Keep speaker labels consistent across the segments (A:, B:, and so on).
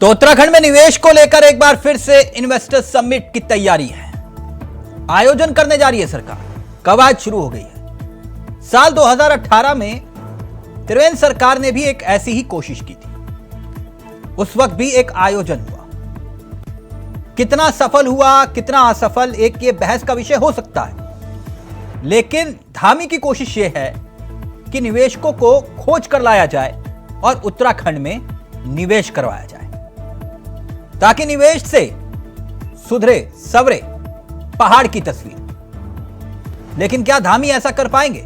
A: तो उत्तराखंड में निवेश को लेकर एक बार फिर से इन्वेस्टर समिट की तैयारी है। आयोजन करने जा रही है सरकार। कवायद शुरू हो गई है। साल 2018 में त्रिवेंद्र सरकार ने भी एक ऐसी ही कोशिश की थी। उस वक्त भी एक आयोजन हुआ। कितना सफल हुआ, कितना असफल, एक ये बहस का विषय हो सकता है। लेकिन धामी की कोशिश यह है कि निवेशकों को खोज कर लाया जाए और उत्तराखंड में निवेश करवाया जाए, ताकि निवेश से सुधरे सवरे पहाड़ की तस्वीर। लेकिन क्या धामी ऐसा कर पाएंगे?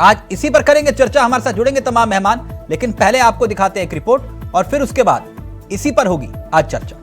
A: आज इसी पर करेंगे चर्चा। हमारे साथ जुड़ेंगे तमाम मेहमान, लेकिन पहले आपको दिखाते हैं एक रिपोर्ट और फिर उसके बाद इसी पर होगी आज चर्चा।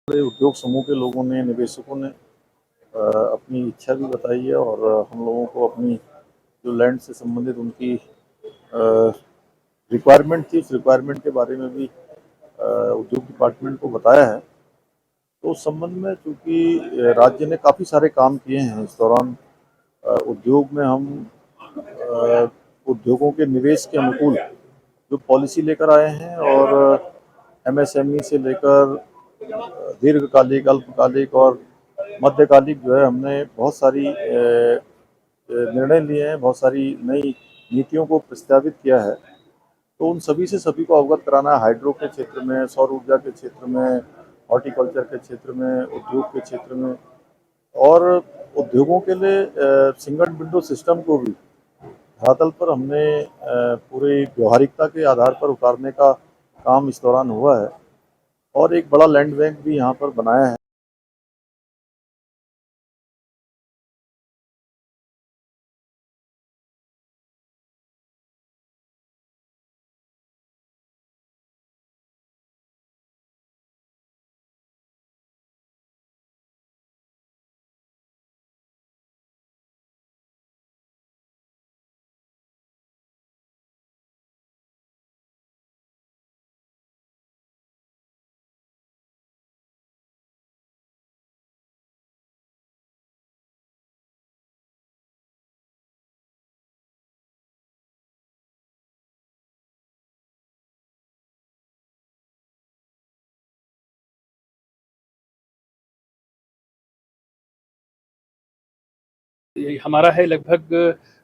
B: उद्योग समूह के लोगों ने, निवेशकों ने अपनी इच्छा भी बताई है और हम लोगों को अपनी जो लैंड से संबंधित उनकी रिक्वायरमेंट थी, उस रिक्वायरमेंट के बारे में भी उद्योग डिपार्टमेंट को बताया है। तो उस संबंध में चूँकि राज्य ने काफ़ी सारे काम किए हैं इस दौरान, उद्योग में हम उद्योगों के निवेश के अनुकूल जो पॉलिसी लेकर आए हैं और MSME से लेकर दीर्घकालिक, अल्पकालिक और मध्यकालिक जो है हमने बहुत सारी निर्णय लिए हैं, बहुत सारी नई नीतियों को प्रस्तावित किया है। तो उन सभी से सभी को अवगत कराना है। हाइड्रो के क्षेत्र में, सौर ऊर्जा के क्षेत्र में, हॉर्टिकल्चर के क्षेत्र में, उद्योग के क्षेत्र में और उद्योगों के लिए सिंगल विंडो सिस्टम को भी धरातल पर हमने पूरी व्यवहारिकता के आधार पर उतारने का काम इस दौरान हुआ है और एक बड़ा लैंड बैंक भी यहाँ पर बनाया है।
C: हमारा है लगभग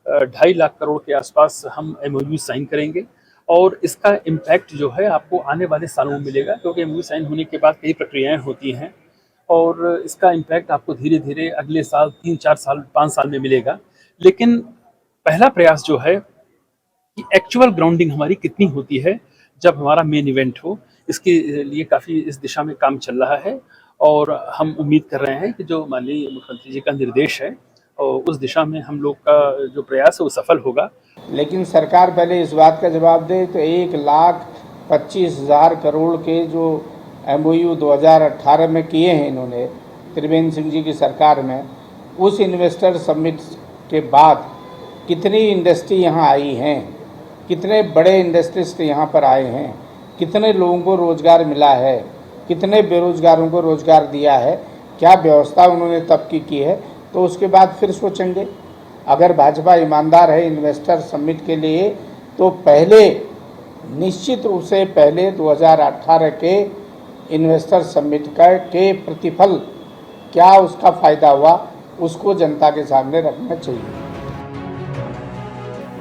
C: 2.5 लाख करोड़ के आसपास हम MOU साइन करेंगे और इसका इम्पैक्ट जो है आपको आने वाले सालों में मिलेगा, क्योंकि MOU साइन होने के बाद कई प्रक्रियाएं होती हैं और इसका इम्पैक्ट आपको धीरे धीरे अगले साल 3-4 साल 5 साल में मिलेगा। लेकिन पहला प्रयास जो है कि एक्चुअल ग्राउंडिंग हमारी कितनी होती है जब हमारा मेन इवेंट हो, इसके लिए काफ़ी इस दिशा में काम चल रहा है और हम उम्मीद कर रहे हैं कि जो माननीय मुख्यमंत्री जी का निर्देश है और उस दिशा में हम लोग का जो प्रयास है वो सफल होगा।
D: लेकिन सरकार पहले इस बात का जवाब दे तो 1,25,000 करोड़ के जो MOU 2018 में किए हैं इन्होंने त्रिवेंद्र सिंह जी की सरकार में, उस इन्वेस्टर समिट के बाद कितनी इंडस्ट्री यहाँ आई हैं, कितने बड़े इंडस्ट्रिस्ट यहाँ पर आए हैं, कितने लोगों को रोज़गार मिला है, कितने बेरोजगारों को रोज़गार दिया है, क्या व्यवस्था उन्होंने तब की है। तो उसके बाद फिर सोचेंगे। अगर भाजपा ईमानदार है इन्वेस्टर समिट के लिए तो पहले निश्चित रूप से पहले 2018 के इन्वेस्टर समिट के प्रतिफल क्या उसका फायदा हुआ, उसको जनता के सामने रखना चाहिए।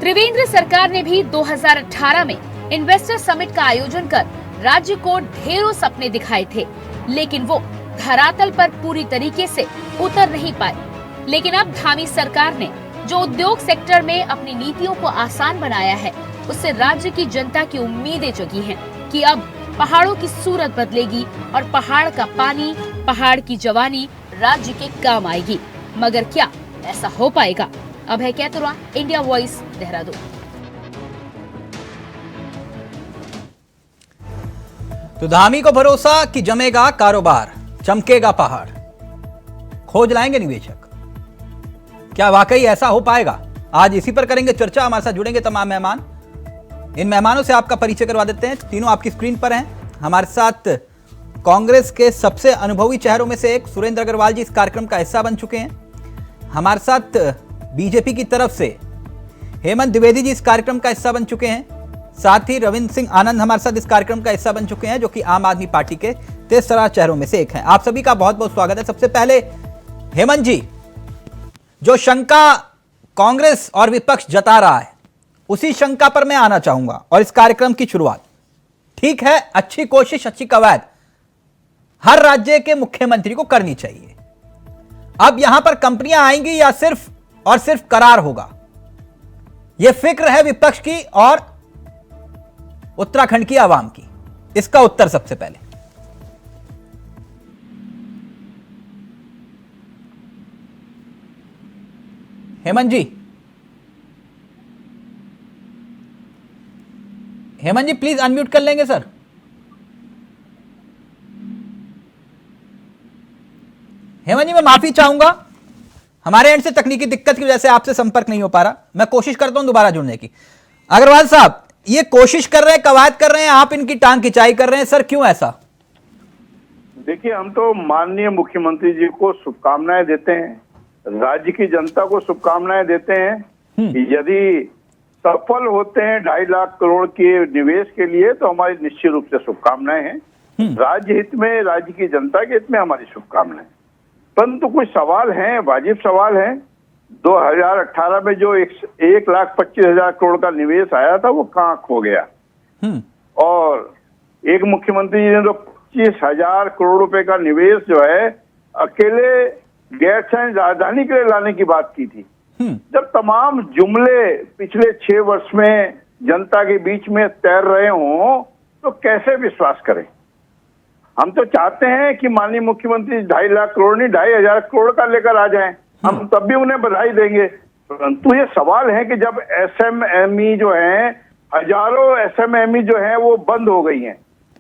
E: त्रिवेंद्र सरकार ने भी 2018 में इन्वेस्टर समिट का आयोजन कर राज्य को ढेरों सपने दिखाए थे, लेकिन वो धरातल पर पूरी तरीके से उतर नहीं पाए। लेकिन अब धामी सरकार ने जो उद्योग सेक्टर में अपनी नीतियों को आसान बनाया है, उससे राज्य की जनता की उम्मीदें जगी हैं कि अब पहाड़ों की सूरत बदलेगी और पहाड़ का पानी, पहाड़ की जवानी राज्य के काम आएगी। मगर क्या ऐसा हो पाएगा? अभय कैतुरा, इंडिया वॉइस, देहरादून।
A: तो धामी को भरोसा कि जमेगा कारोबार, चमकेगा पहाड़, खोज लाएंगे निवेशक। क्या वाकई ऐसा हो पाएगा? आज इसी पर करेंगे चर्चा। हमारे साथ जुड़ेंगे तमाम मेहमान। इन मेहमानों से आपका परिचय करवा देते हैं। तीनों आपकी स्क्रीन पर हैं। हमारे साथ कांग्रेस के सबसे अनुभवी चेहरों में से एक सुरेंद्र अग्रवाल जी इस कार्यक्रम का हिस्सा बन चुके हैं। हमारे साथ बीजेपी की तरफ से हेमंत द्विवेदी जी इस कार्यक्रम का हिस्सा बन चुके हैं। साथ ही रविंद्र सिंह आनंद हमारे साथ इस कार्यक्रम का हिस्सा बन चुके हैं, जो कि आम आदमी पार्टी के तेजतर्रार चेहरों में से एक हैं। आप सभी का बहुत बहुत स्वागत है। सबसे पहले हेमंत जी, जो शंका कांग्रेस और विपक्ष जता रहा है, उसी शंका पर मैं आना चाहूंगा और इस कार्यक्रम की शुरुआत। ठीक है, अच्छी कोशिश, अच्छी कवायद हर राज्य के मुख्यमंत्री को करनी चाहिए। अब यहां पर कंपनियां आएंगी या सिर्फ और सिर्फ करार होगा, यह फिक्र है विपक्ष की और उत्तराखंड की आवाम की। इसका उत्तर सबसे पहले। हेमंत जी, हेमंत जी प्लीज अनम्यूट कर लेंगे सर। हेमंत जी, मैं माफी चाहूंगा, हमारे एंड से तकनीकी दिक्कत की वजह से आपसे संपर्क नहीं हो पा रहा। मैं कोशिश करता हूं दोबारा जुड़ने की। अग्रवाल साहब, ये कोशिश कर रहे हैं, कवायद कर रहे हैं, आप इनकी टांग खिंचाई कर रहे हैं सर, क्यों ऐसा?
F: देखिए, हम तो माननीय मुख्यमंत्री जी को शुभकामनाएं देते हैं, राज्य की जनता को शुभकामनाएं देते हैं कि यदि सफल होते हैं 2.5 लाख करोड़ के निवेश के लिए, तो हमारी निश्चित रूप से शुभकामनाएं हैं। राज्य हित में, राज्य की जनता के हित में हमारी शुभकामनाएं। परंतु कुछ सवाल हैं, वाजिब सवाल हैं। 2018 में जो 1,25,000 करोड़ का निवेश आया था, वो कहाँ खो गया? और एक मुख्यमंत्री जी ने तो 25,000 करोड़ रुपए का निवेश जो है अकेले गैरसैंण राजधानी के लिए लाने की बात की थी। जब तमाम जुमले पिछले 6 वर्ष में जनता के बीच में तैर रहे हों, तो कैसे विश्वास करें? हम तो चाहते हैं कि माननीय मुख्यमंत्री 2.5 लाख करोड़ नहीं, 2,500 करोड़ का लेकर आ जाएं, हम तब भी उन्हें बधाई देंगे। परंतु ये सवाल है कि जब एसएमएमई जो है, हजारों एसएमएमई जो है वो बंद हो गई हैं,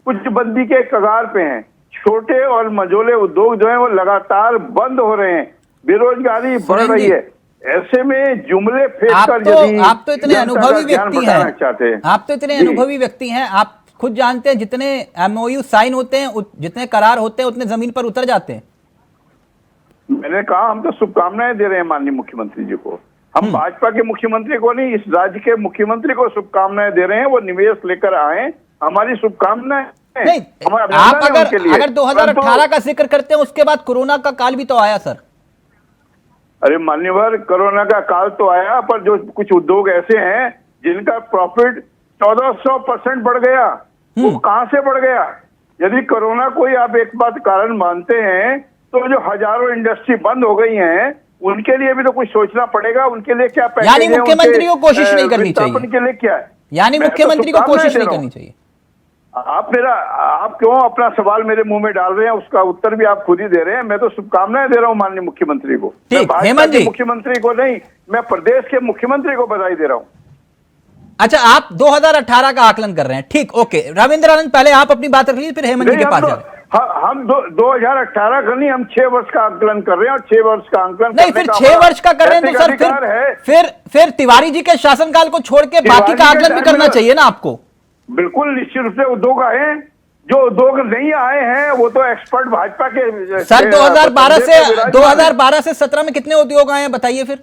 F: कुछ बंदी के कगार पे हैं, छोटे और मझोले उद्योग जो है वो लगातार बंद हो रहे हैं, बेरोजगारी बढ़ रही है। ऐसे में जुमले फेंक कर यदि
A: आप तो इतने अनुभवी व्यक्ति हैं, आप तो इतने अनुभवी व्यक्ति हैं, आप खुद जानते हैं जितने एमओयू साइन होते हैं, जितने करार होते हैं, उतने जमीन पर उतर जाते हैं।
F: मैंने कहा, हम तो शुभकामनाएं दे रहे हैं माननीय मुख्यमंत्री जी को। हम भाजपा के मुख्यमंत्री को नहीं, इस राज्य के मुख्यमंत्री को शुभकामनाएं दे रहे हैं। वो निवेश लेकर आए, हमारी शुभकामनाएं।
A: नहीं, आप अगर 2018 का जिक्र करते हैं, उसके बाद कोरोना का काल भी तो आया सर।
F: अरे मान्यवर, कोरोना का काल तो आया, पर जो कुछ उद्योग ऐसे हैं जिनका प्रॉफिट 1400% बढ़ गया, वो कहां से बढ़ गया? यदि कोरोना कोई आप एक बात कारण मानते हैं, तो जो हजारों इंडस्ट्री बंद हो गई हैं, उनके लिए भी तो कुछ सोचना पड़ेगा। उनके लिए क्या पैकेज है?
A: यानी मुख्यमंत्री को कोशिश नहीं करनी चाहिए?
F: उनके लिए क्या है?
A: यानी मुख्यमंत्री को कोशिश नहीं करनी चाहिए?
F: आप क्यों अपना सवाल मेरे मुंह में डाल रहे हैं? उसका उत्तर भी आप खुद ही दे रहे हैं। मैं तो शुभकामनाएं दे रहा हूं माननीय मुख्यमंत्री को।
A: हेमंत जी,
F: मुख्यमंत्री को नहीं, मैं प्रदेश के मुख्यमंत्री को बधाई दे रहा हूं।
A: अच्छा, आप 2018 का आकलन कर रहे हैं, ठीक, ओके। रविंद्र आनंद, पहले आप अपनी बात रख लीजिए, फिर हेमंत जी के पास जाएं।
F: हम 2018 का नहीं, हम 6 वर्ष का आकलन कर रहे हैं, और 6 वर्ष का आकलन
A: नहीं, फिर 6 वर्ष का कर रहे हैं तो सर फिर तिवारी जी के शासनकाल को छोड़ के बाकी का आकलन भी करना चाहिए ना आपको?
F: बिल्कुल, निश्चित रूप से उद्योग आए, जो उद्योग नहीं आए हैं वो तो एक्सपर्ट भाजपा के।
A: सर 2012 से 17 में कितने उद्योग आए हैं बताइए? फिर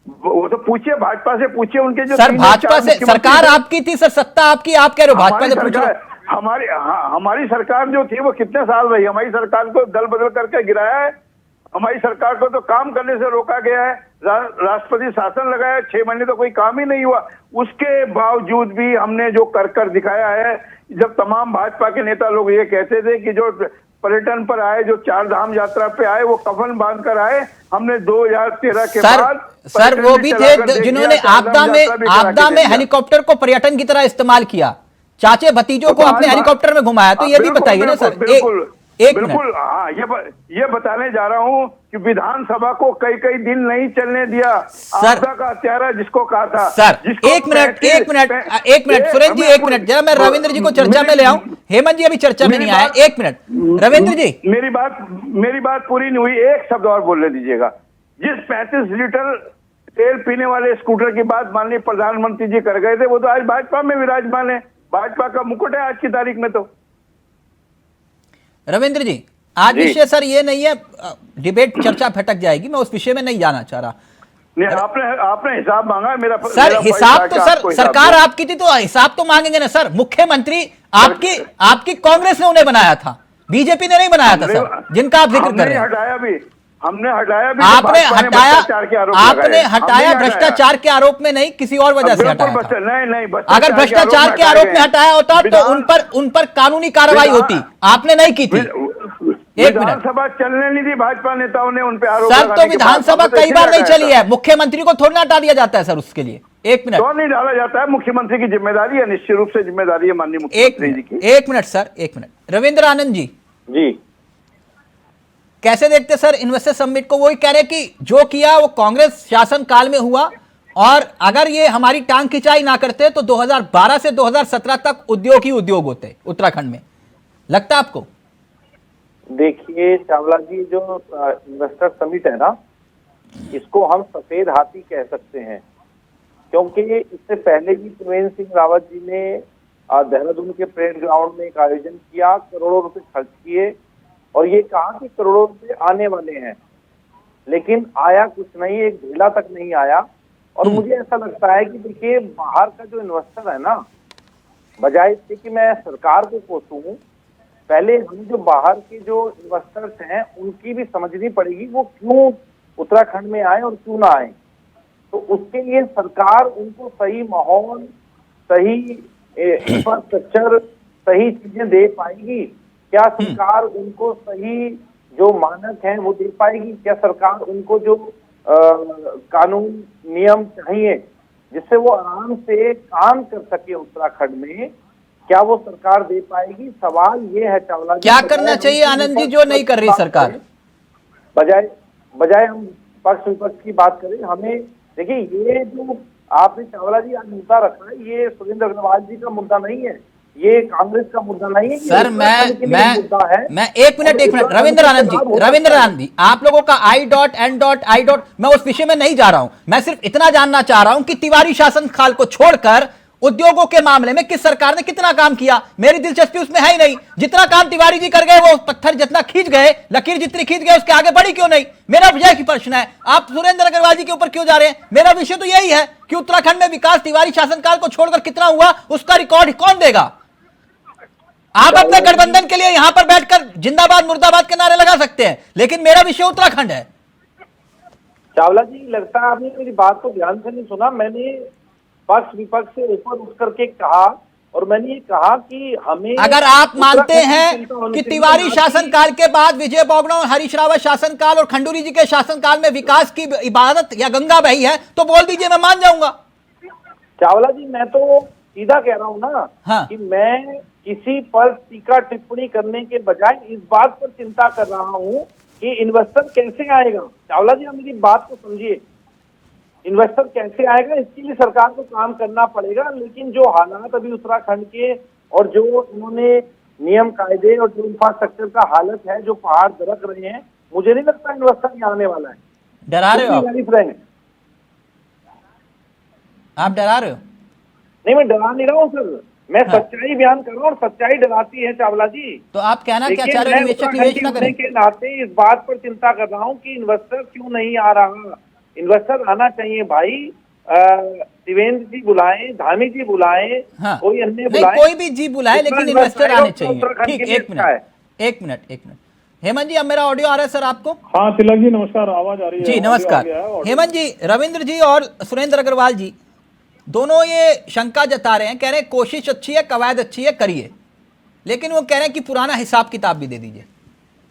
F: वो तो पूछिए, भाजपा से पूछिए, उनके जो
A: सर भाजपा से सरकार आपकी थी सर, सत्ता आपकी, आप कह रहे हो भाजपा से पूछो।
F: हमारी सरकार जो थी वो कितने साल रही? हमारी सरकार को दल बदल करके गिराया है। हमारी सरकार को तो काम करने से रोका गया है। राष्ट्रपति शासन लगाया, 6 महीने तो कोई काम ही नहीं हुआ। उसके बावजूद भी हमने जो कर दिखाया है, जब तमाम भाजपा के नेता लोग ये कहते थे कि जो पर्यटन पर आए, जो 4 धाम यात्रा पे आए, वो कफन बांध कर आए। हमने 2013 के बाद
A: सर वो भी थे जिन्होंने आपदा में हेलीकॉप्टर को पर्यटन की तरह इस्तेमाल किया, चाचे भतीजों को अपने हेलीकॉप्टर में घुमाया। तो ये भी बताइए ना सर।
F: बिल्कुल हाँ, ये बताने जा रहा हूँ कि विधानसभा को कई दिन नहीं चलने दिया। आपदा का हत्यारा जिसको कहा था।
A: सर एक मिनट सुरेंद्र जी, एक मिनट जरा मैं रविंद्र जी को चर्चा में ले आऊं। हेमंत जी अभी चर्चा में नहीं आया, एक मिनट रविंद्र जी।
F: मेरी बात पूरी नहीं हुई, एक शब्द और बोलने दीजिएगा। जिस 35 लीटर तेल पीने वाले स्कूटर की बात माननीय प्रधानमंत्री जी कर गए थे, वो तो आज भाजपा में विराजमान है। भाजपा का मुकुट है आज की तारीख में। तो
A: रविंद्र जी आज विषय सर ये नहीं है, डिबेट चर्चा भटक जाएगी, मैं उस विषय में नहीं जाना चाह रहा।
F: नहीं, आपने हिसाब मांगा मेरा
A: सर हिसाब तो सर सरकार आपकी थी तो हिसाब तो मांगेंगे ना सर। मुख्यमंत्री आपकी कांग्रेस ने उन्हें बनाया था, बीजेपी ने नहीं बनाया था सर, जिनका आप जिक्र कर रहे हैं।
F: हमने हटाया भी।
A: आपने हटाया भ्रष्टाचार के आरोप में नहीं, किसी और वजह से हटाया था।
F: नहीं,
A: अगर भ्रष्टाचार के आरोप में हटाया होता तो उन पर कानूनी कार्रवाई होती, आपने नहीं की थी। एक मिनट,
F: विधानसभा चलने नहीं दी भाजपा नेताओं ने उन पे आरोप।
A: सर तो विधानसभा कई बार नहीं चली है, मुख्यमंत्री को थोड़ा हटा दिया जाता है सर उसके लिए। एक मिनट,
F: तो नहीं डाला जाता है, मुख्यमंत्री की जिम्मेदारी है, निश्चित रूप से जिम्मेदारी है माननीय मुख्यमंत्री जी की।
A: एक मिनट सर, एक मिनट। रविंद्र आनंद जी कैसे देखते सर इन्वेस्टर समिट को? वही कह रहे कि जो किया वो कांग्रेस शासन काल में हुआ, और अगर ये हमारी टांग खिंचाई ना करते तो 2012 से 2017 तक उद्योग ही उद्योग होते उत्तराखंड में। लगता आपको?
G: देखिए चावला जी, जो इन्वेस्टर समिट है ना, इसको हम सफेद हाथी कह सकते हैं, क्योंकि इससे पहले भी त्रिवेंद्र सिंह रावत जी ने देहरादून के परेड ग्राउंड में एक आयोजन किया, करोड़ों रुपए खर्च किए और ये कहा कि करोड़ों रुपए आने वाले हैं, लेकिन आया कुछ नहीं, एक ढीला तक नहीं आया। और मुझे ऐसा लगता है कि देखिए बाहर का जो इन्वेस्टर है ना, बजाय इसके कि मैं सरकार को कोसूं, पहले हम जो बाहर के जो इन्वेस्टर्स हैं उनकी भी समझनी पड़ेगी वो क्यों उत्तराखंड में आए और क्यों ना आए। तो उसके लिए सरकार उनको सही माहौल, सही इंफ्रास्ट्रक्चर, सही चीजें दे पाएगी क्या? सरकार उनको सही जो मानक हैं वो दे पाएगी क्या? सरकार उनको जो कानून नियम चाहिए जिससे वो आराम से काम कर सके उत्तराखंड में, क्या वो सरकार दे पाएगी? सवाल ये है चावला जी,
A: क्या करना चाहिए आनंद जी जो नहीं कर रही सरकार?
G: बजाय हम पक्ष विपक्ष की बात करें, हमें देखिए ये जो आपने चावला जी आज मुद्दा रखा है, ये सुरेंद्र अग्रवाल जी का मुद्दा नहीं है, ये कांग्रेस का मुद्दा नहीं है
A: सर। मैं एक मिनट रविंद्र आनंद जी, आप लोगों का I.N.I. मैं उस विषय में नहीं जा रहा हूं। मैं सिर्फ इतना जानना चाह रहा हूं कि तिवारी शासन काल को छोड़कर उद्योगों के मामले में किस सरकार ने कितना काम किया? मेरी दिलचस्पी उसमें है ही नहीं। जितना काम तिवारी जी कर गए, वो पत्थर जितना खींच गए, लकीर जितनी खींच गए, उसके आगे बढ़ी क्यों नहीं? मेरा विजय की प्रश्न है। आप सुरेंद्र अग्रवाल जी के ऊपर क्यों जा रहे हैं? मेरा विषय तो यही है कि उत्तराखंड में विकास तिवारी शासनकाल को छोड़कर कितना हुआ, उसका रिकॉर्ड कौन देगा? आप अपने गठबंधन के लिए यहां पर बैठकर जिंदाबाद मुर्दाबाद के नारे लगा सकते हैं, लेकिन मेरा विषय उत्तराखंड है।
G: चावला जी, लगता है आपने मेरी बात को ध्यान से नहीं सुना। मैंने पक्ष विपक्ष से ऊपर उठ करके कहा, और मैंने ये कहा कि हमें,
A: अगर आप मानते हैं कि तिवारी शासनकाल के बाद विजय बोगड़ा और हरीश रावत शासनकाल और खंडूरी जी के शासनकाल में विकास की इबादत या गंगा बही है, तो बोल दीजिए, मैं मान जाऊंगा।
G: चावला जी, मैं तो सीधा कह रहा हूं ना,
A: हाँ।
G: कि मैं किसी पर टीका टिप्पणी करने के बजाय इस बात पर चिंता कर रहा हूं कि इन्वेस्टर कैसे आएगा। चावला जी, आप मेरी बात को समझिए, इन्वेस्टर कैसे आएगा इसके लिए सरकार को काम करना पड़ेगा, लेकिन जो हालात अभी उत्तराखंड के और जो उन्होंने नियम कायदे और जो इंफ्रास्ट्रक्चर का हालत है, जो पहाड़ दरक रहे हैं, मुझे नहीं लगता इन्वेस्टर यहाँ आने वाला है।
A: डरा रहे हो आप? डरा रहे हो?
G: नहीं, मैं डरा नहीं रहा हूँ सर, मैं सच्चाई बयान कर रहा हूँ, और सच्चाई डराती है चावला जी।
A: तो आप कहना क्या चाह रहे हो? निवेश न करें
G: के नाते इस बात पर चिंता कर रहा हूँ कि इन्वेस्टर क्यों नहीं आ रहा। इन्वेस्टर आना चाहिए भाई। त्रिवेंद्र जी बुलाएं, धामी जी बुलाएं,
A: हाँ।
G: कोई अन्य
A: नहीं,
G: बुलाएं,
A: कोई भी जी बुलाए,
G: जितना
A: लेकिन इन्वेस्टर आने चाहिए।
G: उत्तराखंड
A: ठीक,
G: के लिए अच्छा है।
A: एक मिनट। हेमंत जी, अब मेरा ऑडियो आ रहा है सर आपको?
H: हाँ तिलक जी नमस्कार, आवाज आ रही है?
A: जी नमस्कार। हेमंत जी, रविंद्र जी और सुरेंद्र अग्रवाल जी दोनों ये शंका जता रहे हैं, कह रहे हैं कोशिश अच्छी है, कवायद अच्छी है, करिए, लेकिन वो कह रहे हैं कि पुराना हिसाब किताब भी दे दीजिए।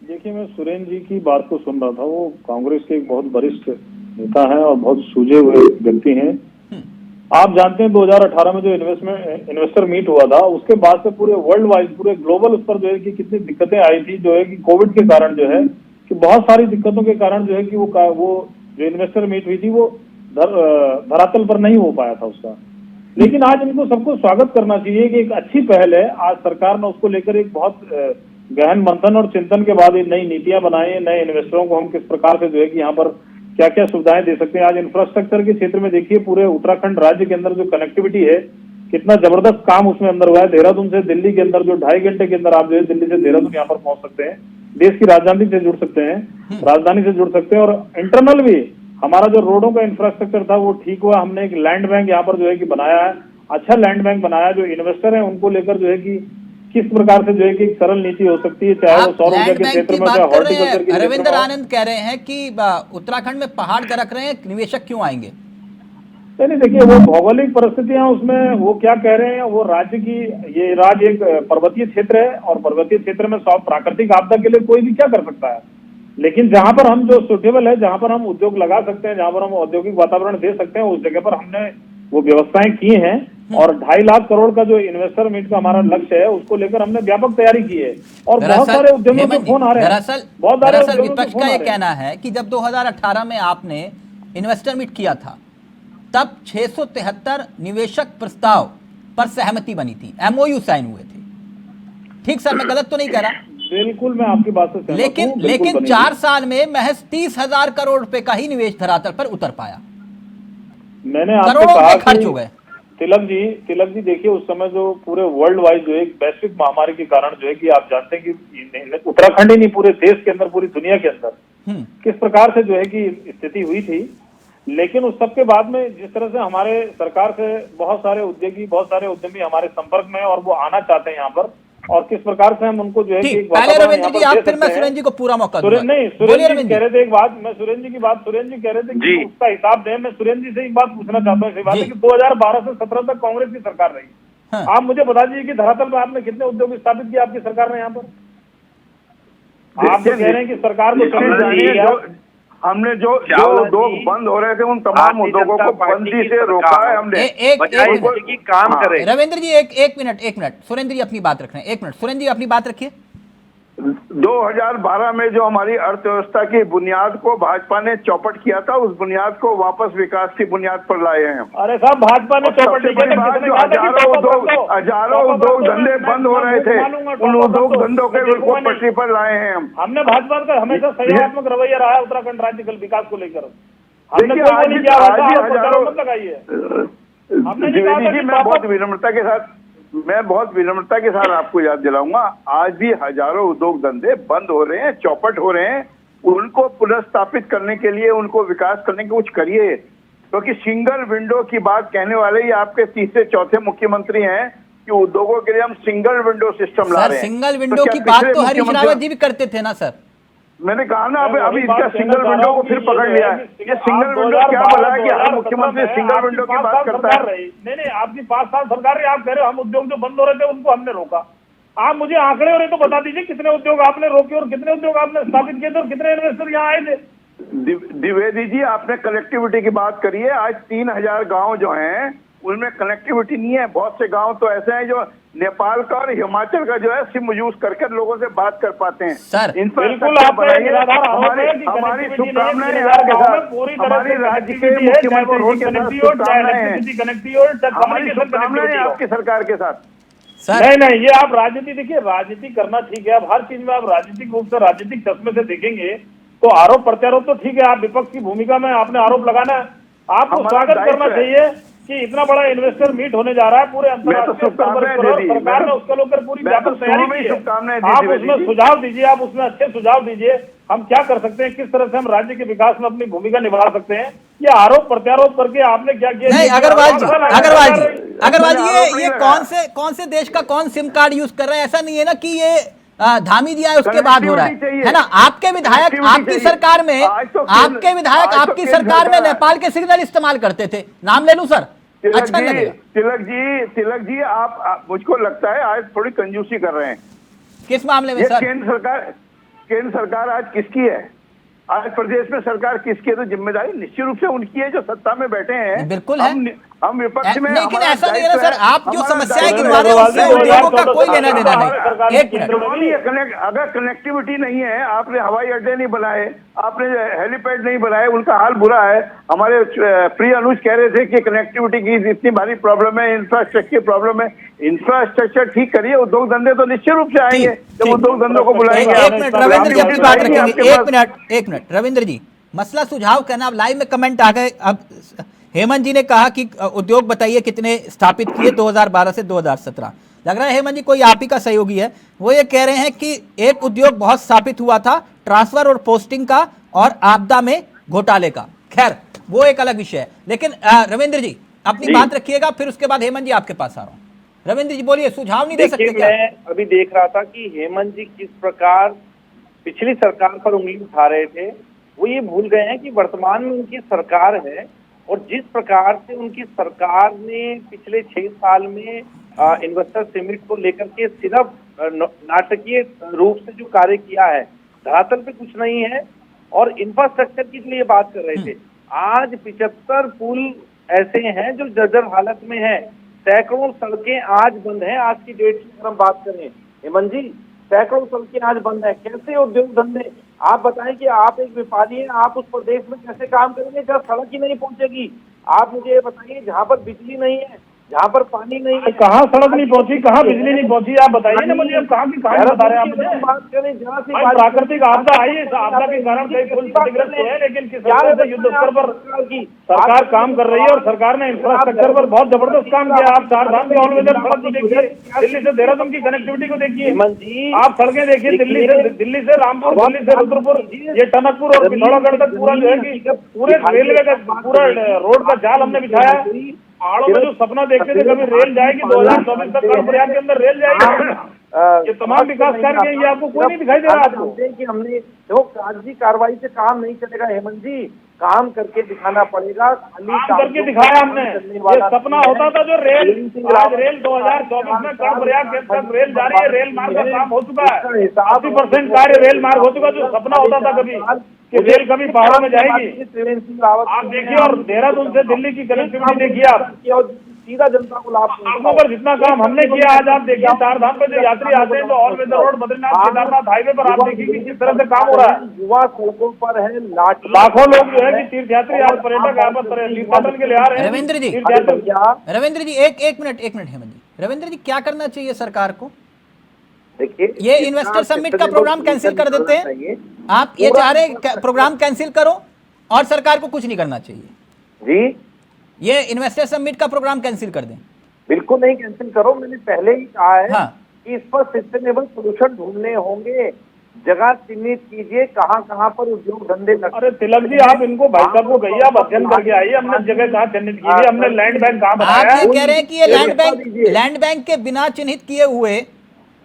H: देखिए, मैं सुरेंद्र जी की बात को सुन रहा था। वो कांग्रेस के एक बहुत वरिष्ठ नेता हैं और बहुत सूझे हुए व्यक्ति हैं। आप जानते हैं 2018 में जो इन्वेस्टर मीट हुआ था, उसके बाद से पूरे वर्ल्ड वाइड, पूरे ग्लोबल उस पर जो है कि कितनी दिक्कतें आई थी, जो है कि कोविड के कारण जो है कि बहुत सारी दिक्कतों के कारण जो है कि वो जो इन्वेस्टर मीट हुई थी वो धरातल पर नहीं हो पाया था उसका। लेकिन आज इनको सबको स्वागत करना चाहिए कि एक अच्छी पहल है। आज सरकार ने उसको लेकर एक बहुत गहन मंथन और चिंतन के बाद नई नीतियां बनाई, नए इन्वेस्टरों को हम किस प्रकार से जो है कि यहाँ पर क्या क्या सुविधाएं दे सकते हैं। आज इंफ्रास्ट्रक्चर के क्षेत्र में देखिए, पूरे उत्तराखंड राज्य के अंदर जो कनेक्टिविटी है, कितना जबरदस्त काम उसमें अंदर हुआ है। देहरादून से दिल्ली के अंदर जो 2.5 घंटे के अंदर आप जो है दिल्ली से देहरादून यहाँ पर पहुंच सकते हैं, देश की राजधानी से जुड़ सकते हैं, राजधानी से जुड़ सकते हैं। और इंटरनल भी हमारा जो रोडों का इंफ्रास्ट्रक्चर था वो ठीक हुआ। हमने एक लैंड बैंक यहाँ पर जो है कि बनाया है, अच्छा लैंड बैंक बनाया। जो इन्वेस्टर है उनको लेकर जो है कि किस प्रकार से जो है कि एक सरल नीति हो सकती है, चाहे वो सौर ऊर्जा के क्षेत्र में, चाहे हॉर्टिकल्चर के।
A: रविंद्र आनंद कह रहे हैं कि उत्तराखंड में पहाड़ दरक रहे हैं, निवेशक क्यों आएंगे?
H: नहीं, देखिए वो भौगोलिक परिस्थितियां उसमें वो क्या कह रहे हैं, वो राज्य की, ये राज्य एक पर्वतीय क्षेत्र है और पर्वतीय क्षेत्र में प्राकृतिक आपदा के लिए कोई भी क्या कर सकता है। लेकिन जहां पर हम जो सुटेबल है, जहां पर हम उद्योग लगा सकते हैं, जहां पर हम औद्योगिक वातावरण दे सकते हैं, उस जगह पर हमने वो व्यवस्थाएं की हैं। और 2.5 लाख करोड़ का जो इन्वेस्टर मीट का हमारा लक्ष्य है, उसको लेकर हमने व्यापक तैयारी की है। और बहुत सारे उद्यमियों के फोन आ रहे हैं।
A: दरअसल विपक्ष का ये कहना है कि जब 2018 में आपने इन्वेस्टर मीट किया था, तब 673 निवेशक प्रस्ताव पर सहमति बनी थी, MOU साइन हुए थे। ठीक सर, मैं गलत तो नहीं कह रहा?
H: बिल्कुल, मैं आपकी बात से सहमत हूं।
A: लेकिन 4 साल में महज 30,000 करोड़ रुपए का ही निवेश धरातल पर उतर पाया।
H: मैंने आपको कहा खर्च हो गए। तिलक जी देखिए, उस समय जो पूरे वर्ल्ड वाइड जो है वैश्विक महामारी के कारण जो है कि आप जानते हैं कि उत्तराखंड ही नहीं, पूरे देश के अंदर, पूरी दुनिया के अंदर किस प्रकार से जो है कि स्थिति हुई थी। लेकिन उस सब के बाद में जिस तरह से हमारे सरकार से बहुत सारे उद्यमी हमारे संपर्क में, और वो आना चाहते हैं यहाँ पर, और किस प्रकार से हम उनको जो है कि
A: पहले रविंद्र जी आप, फिर मैं सुरेंद्र जी को पूरा मौका दूंगा।
H: सुरेंद्र जी कह रहे थे एक बात, मैं सुरेंद्र जी कह रहे थे कि उसका हिसाब दें। मैं सुरेंद्र जी से एक बात पूछना चाहता हूँ। बात है कि 2012 से 17 तक कांग्रेस की सरकार रही। हाँ। आप मुझे बता दीजिए कि धरातल पर आपने कितने उद्योग स्थापित किए आपकी सरकार ने यहाँ पर? आप तो कह रहे हैं कि सरकार को
F: हमने जो उद्योग बंद हो रहे थे उन तमाम उद्योगों को बंदी से रोका है हमने।
A: एक काम करें रविंद्र जी, एक मिनट सुरेंद्र जी अपनी बात रख रहे हैं। 1 मिनट सुरेंद्र जी अपनी बात रखिए।
F: 2012 में जो हमारी अर्थव्यवस्था की बुनियाद को भाजपा ने चौपट किया था, उस बुनियाद को वापस विकास की बुनियाद पर लाए हैं।
H: अरे साहब, भाजपा ने चौपट
F: हजारों उद्योग धंधे बंद हो रहे थे, उन उद्योग धंधों के बिल्कुल पटरी पर लाए हैं हम।
H: हमने भाजपा का हमेशा सकारात्मक रवैया रहा है उत्तराखंड राज्य के विकास को लेकर।
F: देखिए, मैं बहुत विनम्रता के साथ आपको याद दिलाऊंगा, आज भी हजारों उद्योग धंधे बंद हो रहे हैं, चौपट हो रहे हैं। उनको पुनर्स्थापित करने के लिए, उनको विकास करने के कुछ करिए। क्योंकि सिंगल विंडो की बात कहने वाले ही आपके तीसरे चौथे मुख्यमंत्री हैं कि उद्योगों के लिए हम सिंगल विंडो सिस्टम ला रहे हैं।
A: सिंगल विंडो की बात तो हरीश रावत जी भी करते थे ना सर।
F: मैंने कहा ना, अभी इसका सिंगल विंडो को फिर पकड़ लिया है। ये सिंगल विंडो क्या बोला है कि हर मुख्यमंत्री सिंगल विंडो की बात करता है।
H: नहीं, आपकी 5 साल सरकार रही, आप कह रहे हो हम उद्योग जो बंद हो रहे थे उनको हमने रोका। आप मुझे आंकड़े और तो बता दीजिए कितने उद्योग आपने रोके और कितने उद्योग आपने स्थापित किए थे और कितने इन्वेस्टर यहाँ आए थे।
F: द्विवेदी जी, आपने कनेक्टिविटी की बात करी है। आज 3000 गाँव जो हैं उनमें कनेक्टिविटी नहीं है। बहुत से गांव तो ऐसे हैं जो नेपाल का और हिमाचल का जो है सिम यूज करके लोगों से बात कर पाते हैं।
A: सर
F: बिल्कुल हमारी शुभकामनाएं आपके साथ, हमारी राज्य के मुख्यमंत्री जी के साथ शुभकामनाएं आपकी सरकार के साथ।
H: नहीं, ये आप राजनीति देखिए, राजनीति करना ठीक है। अब हर चीज में आप राजनीतिक रूप से, राजनीतिक चश्मे से देखेंगे तो आरोप प्रत्यारोप तो ठीक है। आप विपक्ष की भूमिका में आपने आरोप लगाना है, आपको स्वागत करना चाहिए। कि इतना बड़ा इन्वेस्टर मीट होने जा रहा है पूरे अंतर्राष्ट्रीय स्तर पर, सरकार ने उसको लेकर पूरी व्यापक तैयारी की है। आप उसमें सुझाव दीजिए, आप उसमें अच्छे सुझाव दीजिए, हम क्या कर सकते हैं, किस तरह से हम राज्य के विकास में अपनी भूमिका निभा सकते हैं। ये आरोप प्रत्यारोप करके आपने क्या किया?
A: नहीं, अग्रवाल जी ये कौन से देश का कौन सिम कार्ड यूज कर रहे हैं? ऐसा नहीं है ना कि ये धामी दिया है उसके बाद हो रहा है ना? आपके विधायक आपकी सरकार में, आपके विधायक आपकी सरकार में नेपाल के सिग्नल इस्तेमाल करते थे। नाम ले लूं सर? अच्छा लगेगा।
F: तिलक जी आप मुझको लगता है आज थोड़ी कंजूसी कर रहे हैं।
A: किस मामले में सर?
F: केंद्र सरकार आज किसकी है? आज प्रदेश में सरकार किसकी है? तो जिम्मेदारी निश्चित रूप से उनकी है जो सत्ता में बैठे हैं।
A: बिल्कुल है।
F: हम विपक्ष में,
A: लेकिन ऐसा नहीं है ना सर, आप जो समस्याएं गिनवा रहे हो उससे उद्योगों का कोई लेना देना नहीं। एक मिनट,
F: अगर कनेक्टिविटी नहीं है, आपने हवाई अड्डे नहीं बनाए, आपने हेलीपैड नहीं बनाए, उनका हाल बुरा है। हमारे प्रिय अनुज कह रहे थे कि कनेक्टिविटी की इतनी भारी प्रॉब्लम है, इंफ्रास्ट्रक्चर की प्रॉब्लम है। इंफ्रास्ट्रक्चर ठीक करिए, उद्योग धंधे तो निश्चित रूप से आएंगे जब उद्योग धंधों को बुलाएंगे।
A: एक मिनट रविंद्र जी अपनी बात रखेंगे। एक मिनट रविंद्र जी, मसला सुझाव करना। अब लाइव में कमेंट आ गए। अब हेमंत जी ने कहा कि उद्योग बताइए कितने स्थापित किए 2012 से 2017। लग रहा है हेमंत जी कोई आप ही का सहयोगी है। वो ये कह रहे हैं कि एक उद्योग बहुत स्थापित हुआ था ट्रांसफर और पोस्टिंग का और आपदा में घोटाले का। खैर वो एक अलग विषय है। लेकिन रविंद्र जी अपनी बात रखिएगा, फिर उसके बाद हेमंत जी आपके पास आ रहा हूँ। रविंद्र जी बोलिए, सुझाव नहीं दे सकते क्या?
G: मैं अभी देख रहा था कि हेमंत जी किस प्रकार पिछली सरकार पर उंगली उठा रहे थे। वो ये भूल गए हैं कि वर्तमान में उनकी सरकार है और जिस प्रकार से उनकी सरकार ने पिछले 6 साल में इन्वेस्टर समिट को लेकर के सिर्फ नाटकीय रूप से जो कार्य किया है, धरातल पे कुछ नहीं है। और इंफ्रास्ट्रक्चर की लिए बात कर रहे थे। आज 75 पुल ऐसे हैं जो जर्जर हालत में है। सैकड़ों सड़कें आज बंद हैं। आज की डेट की अगर हम बात करें हेमंत जी, सैकड़ों सड़कें आज बंद है। कैसे उद्योग धंधे, आप बताएं कि आप एक व्यापारी हैं, आप उस प्रदेश में कैसे काम करेंगे जहाँ सड़क ही नहीं पहुंचेगी? आप मुझे ये बताइए, जहाँ पर बिजली नहीं है, जहाँ पर पानी नहीं है,
H: कहाँ सड़क नहीं पहुंची, कहाँ बिजली नहीं पहुंची, आप बताइए ना मुझे। अब कहाँ की कहानी बता रहे हैं आप मुझे?
G: बात करें जहाँ से
H: प्राकृतिक आपदा आई है, आपदा के कारण कई पुल क्षतिग्रस्त हुए हैं, लेकिन किस तरह से युद्ध स्तर पर सरकार काम कर रही है और सरकार ने इंफ्रास्ट्रक्चर पर बहुत जबरदस्त काम किया। आप 4 धाम के ऑलवेदर सड़क को देखिए, दिल्ली से देहरादून की कनेक्टिविटी को देखिए, आप सड़कें देखिए, दिल्ली से रामपुर, दिल्ली से रुद्रपुर, ये टनकपुर और पिथौरागढ़ तक पूरा जो है कि पूरे रेलवे का पूरा रोड का जाल हमने बिछाया। पहाड़ों में जो सपना देखते थे कभी रेल जाएगी 2024 तक, कर्मप्रयाग के अंदर रेल जाएगी, ये तमाम विकास कार्य ये आपको कोई नहीं दिखाई दे रहा। आपको
G: कि हमने देखो कागजी कार्रवाई से काम नहीं चलेगा हेमंत जी, काम करके दिखाना पड़ेगा।
H: काम करके दिखाया हमने। ये सपना होता था जो रेल, आज रेल 2024 में कर्मप्रयाग तक रेल जा रही है। रेल मार्ग का काम हो चुका है, 80% कार्य रेल मार्ग हो चुका। जो सपना होता था कभी कि रेल कभी पहाड़ों में जाएगी, आप देखिए। और देहरादून से दिल्ली की कनेक्टिविटी देखिए आप,
G: सीधा जनता को लाभ।
H: सड़कों पर जितना काम हमने किया, आज आप देखिए 4 धाम पे जो यात्री आते हैं, जो all weather road Badrinath Kedarnath highway पर आप देखिए कि किस तरह से काम हो रहा है।
G: युवा सड़कों पर है,
H: लाखों लोग जो है कि तीर्थ यात्री आज पर्यटक यहाँ पर तीर्थयात्रा के लिए आ रहे हैं।
A: रविंद्र जी एक मिनट हेमंत जी, रविंद्र जी क्या करना चाहिए सरकार को?
G: देखिए
A: ये इन्वेस्टर समिट का प्रोग्राम कैंसिल कर देते हैं। आप ये चाह रहे हैं प्रोग्राम कैंसिल करो और सरकार को कुछ नहीं करना चाहिए
G: जी?
A: ये इन्वेस्टर समिट का प्रोग्राम कैंसिल कर दें?
G: बिल्कुल नहीं कैंसिल करो। मैंने पहले ही कहा है कि इस पर सस्टेनेबल सोल्यूशन ढूंढने होंगे। जगह चिन्हित कीजिए कहाँ कहाँ पर उद्योग धंधे लगते।
H: अरे तिलक जी, आप इनको भाई साहब को कहिए, आप अध्ययन करके आइए। हमने जगह कहाँ चिन्हित की है, हमने लैंड बैंक कहाँ बनाया है?
A: आप ये कह रहे हैं कि ये लैंड बैंक के बिना चिन्हित किए हुए,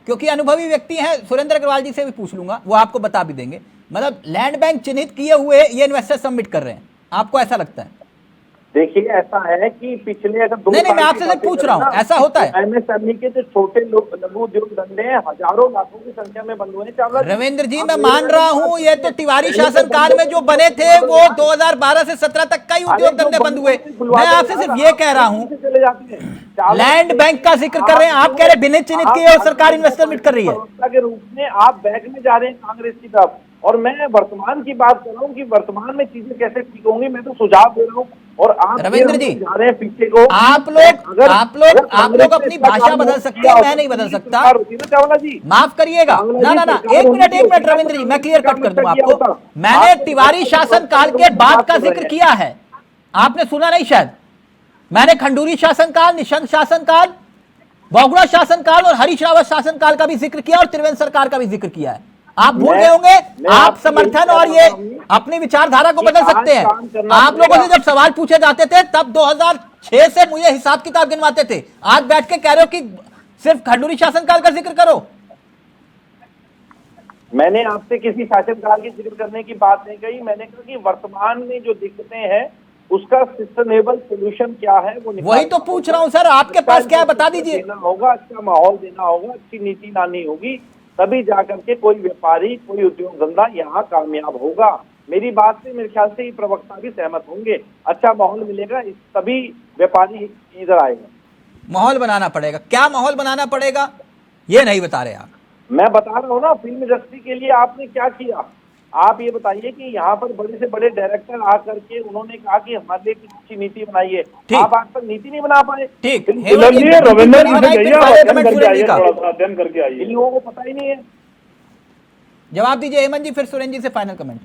A: क्योंकि अनुभवी व्यक्ति हैं, सुरेंद्र अग्रवाल जी से भी पूछ लूंगा, वो आपको बता भी देंगे। मतलब लैंड बैंक चिन्हित किए हुए ये इन्वेस्टर सबमिट कर रहे हैं, आपको ऐसा लगता है?
G: देखिए ऐसा है कि पिछले अगर
A: नहीं मैं आपसे पूछ रहा हूँ, ऐसा होता है?
G: एमएसएमई के जो छोटे लोग लघु उद्योग धंधे हैं, हजारों लाखों की संख्या में बंद हुए हैं।
A: रविंद्र जी मैं मान रहा हूँ, ये तो तिवारी शासनकाल में जो बने थे वो 2012 से 17 तक कई उद्योग धंधे बंद हुए। मैं आपसे सिर्फ ये कह रहा हूँ, लैंड बैंक का जिक्र कर रहे हैं, आप कह रहे बिना चिन्हित किए और सरकार इन्वेस्टमेंट कर रही है
G: के रूप में। आप बैक में जा रहे हैं कांग्रेस की तरफ, और मैं वर्तमान की बात कर रहा हूँ कि वर्तमान में चीजें कैसे ठीक होंगी। मैं तो सुझाव दे रहा हूँ और आप
A: रविंद्र जी
G: जा रहे हैं पीछे को।
A: आप लोग अपनी भाषा बदल सकते हैं, मैं नहीं बदल सकता।
G: चावला जी माफ
A: करिएगा, ना एक मिनट रविंद्र जी, मैं क्लियर कट कर दूं आपको। मैंने तिवारी शासन काल के बाद का जिक्र किया है, आपने सुना नहीं शायद। मैंने खंडूरी शासनकाल, निशंक शासनकाल, बहुगुणा शासनकाल और हरीश रावत शासनकाल का भी जिक्र किया और त्रिवेंद्र सरकार का भी जिक्र किया है। आप भूल गए होंगे। आप समर्थन और ये अपनी विचारधारा को बदल सकते हैं। आप लोगों से जब सवाल पूछे जाते थे तब 2006 से मुझे हिसाब किताब गिनवाते थे। आज बैठ के कह रहे हो कि सिर्फ खंडूरी शासनकाल का जिक्र करो।
G: मैंने आपसे किसी शासनकाल की जिक्र करने की बात नहीं कही। मैंने कहा कि वर्तमान में जो दिक्कतें हैं उसका सस्टेनेबल सोल्यूशन क्या है वो
A: वही तो पूछ रहा हूं सर, आपके पास क्या है बता दीजिए।
G: देना होगा, अच्छा माहौल देना होगा, अच्छी नीति लानी होगी, तभी जाकर के कोई व्यापारी, कोई उद्योग धंधा यहाँ कामयाब होगा। मेरी बात से मेरे ख्याल से ये प्रवक्ता भी सहमत होंगे। अच्छा माहौल मिलेगा तभी व्यापारी इधर आएगा।
A: माहौल बनाना पड़ेगा। क्या माहौल बनाना पड़ेगा ये नहीं बता रहे आप।
G: मैं बता रहा हूँ ना, फिल्म इंडस्ट्री के लिए आपने क्या किया। आप ये बताइए कि यहाँ पर बड़े से बड़े डायरेक्टर आकर के उन्होंने कहा कि हमारे लिए कुछ अच्छी नीति बनाइए। आप आज तक नीति नहीं बना पाए।
A: ठीक,
H: रविंद्र जी से अध्ययन करके आइए।
G: इन लोगों को पता ही नहीं है।
A: जवाब दीजिए हेमंत जी, फिर सुरेंद्र जी से फाइनल कमेंट।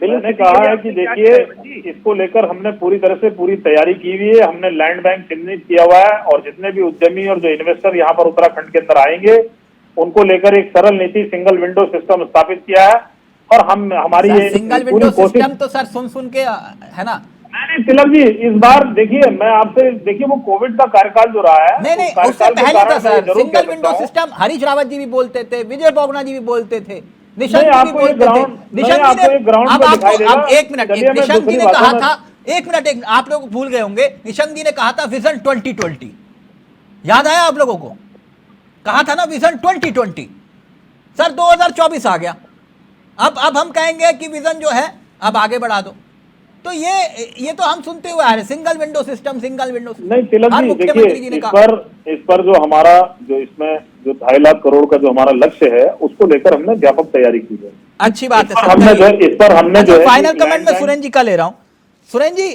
H: मैंने कहा है कि देखिए, इसको लेकर हमने पूरी तरह से पूरी तैयारी की हुई है। हमने लैंड बैंक चिन्हित किया हुआ है और जितने भी उद्यमी और जो इन्वेस्टर यहाँ पर उत्तराखंड के अंदर आएंगे उनको लेकर एक सरल नीति सिंगल विंडो सिस्टम स्थापित किया है। और हम हमारी ये
A: सिंगल विंडो सिस्टम तो सर सुन के है ना।
H: नहीं तिलक जी, इस बार देखिए मैं आपसे, देखिए वो कोविड का कार्यकाल जो रहा है,
A: नहीं उससे पहले था sir single window system. Harish Rawat ji भी बोलते थे, विजय बहुगुणा जी भी बोलते थे, निशंक जी भी बोलते थे। निशंक जी ने अब एक मिनट, निशंक जी ने कहा था, एक मिनट, आप लोग भूल गए होंगे, निशंक जी ने कहा था विजन 2020, याद आया आप लोगों को? कहा था ना विजन 2020। सर 2024 आ गया। अब हम कहेंगे कि विजन जो है अब आगे बढ़ा दो। तो ये तो हम सुनते हुए आ रहे, single window system, single window system.
H: नहीं तिलक जी, देखिए इस पर जो हमारा जो इसमें जो 2.5 लाख करोड़ का जो हमारा लक्ष्य है उसको लेकर हमने व्यापक तैयारी की है।
A: अच्छी बात है।
H: इस पर हमने जो
A: फाइनल कमेंट में सुरेंद्र जी का ले रहा हूं। सुरेंद्र जी,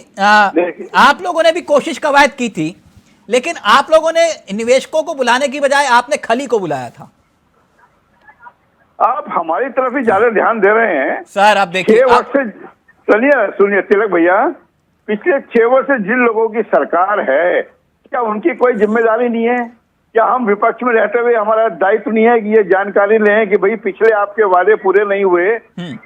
A: आप लोगों ने भी कोशिश कवायद की थी, लेकिन आप लोगों ने निवेशकों को बुलाने की बजाय आपने खली को बुलाया था।
F: आप हमारी तरफ ही ज्यादा ध्यान दे रहे हैं
A: सर। अब देखिए
F: 6 वर्ष से, सुनिए तिलक भैया, पिछले 6 वर्ष से जिन लोगों की सरकार है क्या उनकी कोई जिम्मेदारी नहीं है? क्या हम विपक्ष में रहते हुए हमारा दायित्व नहीं है कि ये जानकारी लें कि भाई पिछले आपके वादे पूरे नहीं हुए?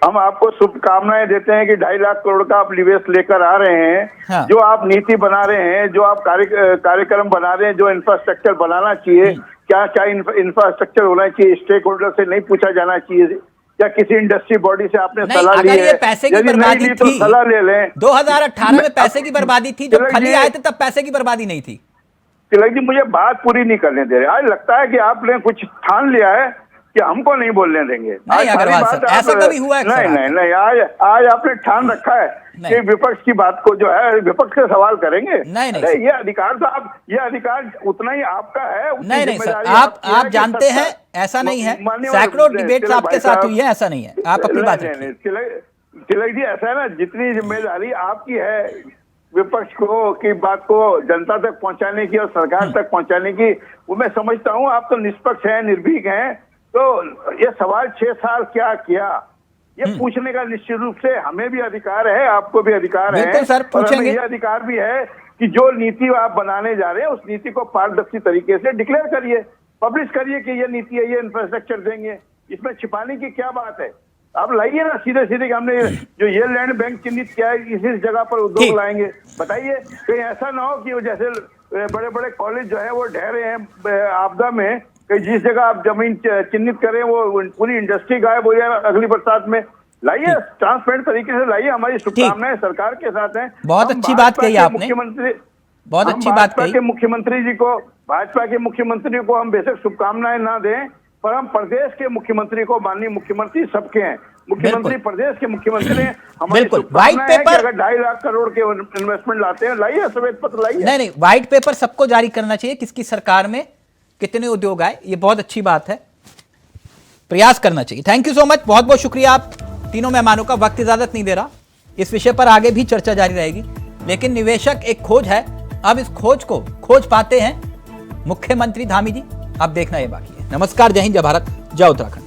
F: हम आपको शुभकामनाएं देते हैं कि 2.5 लाख करोड़ का आप निवेश लेकर आ रहे हैं। हाँ। जो आप नीति बना रहे हैं, जो आप कार्यक्रम बना रहे हैं, जो इंफ्रास्ट्रक्चर बनाना चाहिए, क्या क्या इंफ्रास्ट्रक्चर होना चाहिए, स्टेक होल्डर से नहीं पूछा जाना चाहिए? या किसी इंडस्ट्री बॉडी से आपने सलाह ली है?
A: पैसे की बर्बादी
F: तो सलाह ले लें।
A: 2018 में पैसे की बर्बादी थी, जब खली आए थे तब पैसे की बर्बादी नहीं थी।
F: तिलक जी मुझे बात पूरी नहीं करने दे रहे। आज लगता है कि आपने कुछ ठान लिया है कि हमको नहीं बोलने देंगे।
A: नहीं अग्रवाल सर, ऐसा कभी हुआ है?
F: नहीं, आज आपने ठान रखा है कि विपक्ष की बात को जो है विपक्ष से सवाल करेंगे। नहीं, ये अधिकार तो ये अधिकार उतना ही आपका है।
A: नहीं सर, आप जानते हैं ऐसा नहीं है। सैकड़ों डिबेट्स आपके साथ हुई है, ऐसा नहीं है। आप अपनी बात रखिए।
F: तिलक जी ऐसा है ना, जितनी जिम्मेदारी आपकी है विपक्ष को की बात को जनता तक पहुंचाने की और सरकार तक पहुंचाने की, वो मैं समझता हूं आप तो निष्पक्ष हैं, निर्भीक हैं। तो ये सवाल 6 साल क्या किया, ये पूछने का निश्चित रूप से हमें भी अधिकार है, आपको भी अधिकार है
A: सर,
F: और हमें ये अधिकार भी है कि जो नीति आप बनाने जा रहे हैं उस नीति को पारदर्शी तरीके से डिक्लेयर करिए, पब्लिश करिए कि ये नीति है, ये इंफ्रास्ट्रक्चर देंगे। इसमें छिपाने की क्या बात है? आप लाइए ना सीधे सीधे, हमने जो ये लैंड बैंक चिन्हित किया है इस जगह पर उद्योग लाएंगे। बताइए कहीं ऐसा ना हो कि वो जैसे बड़े बड़े कॉलेज जो है वो ढह रहे हैं आपदा में, कहीं जिस जगह आप जमीन चिन्हित करें वो पूरी इंडस्ट्री गायब हो जाए अगली बरसात में। लाइए, ट्रांसपेरेंट तरीके से लाइए। हमारी शुभकामनाएं सरकार के साथ हैं।
A: बहुत अच्छी बात कही आपने, मुख्यमंत्री, बहुत अच्छी बात कही।
F: मुख्यमंत्री जी को, भाजपा के मुख्यमंत्री को हम बेशक शुभकामनाएं ना दें, पर हम प्रदेश के मुख्यमंत्री को, माननीय मुख्यमंत्री सबके हैं, मुख्यमंत्री प्रदेश के मुख्यमंत्री हैं।
A: बिल्कुल, व्हाइट पेपर
F: अगर 2.5 लाख करोड़ के इन्वेस्टमेंट लाते हैं, लाइए श्वेत पत्र लाइए।
A: नहीं, व्हाइट पेपर सबको जारी करना चाहिए, किसकी सरकार में कितने उद्योग आए, ये बहुत अच्छी बात है, प्रयास करना चाहिए। थैंक यू सो मच, बहुत बहुत शुक्रिया आप तीनों मेहमानों का। वक्त इजाजत नहीं दे रहा, इस विषय पर आगे भी चर्चा जारी रहेगी, लेकिन निवेशक एक खोज है, अब इस खोज को खोज पाते हैं मुख्यमंत्री धामी जी, अब देखना ये बाकी है। नमस्कार, जय हिंद, जय भारत, जय उत्तराखंड।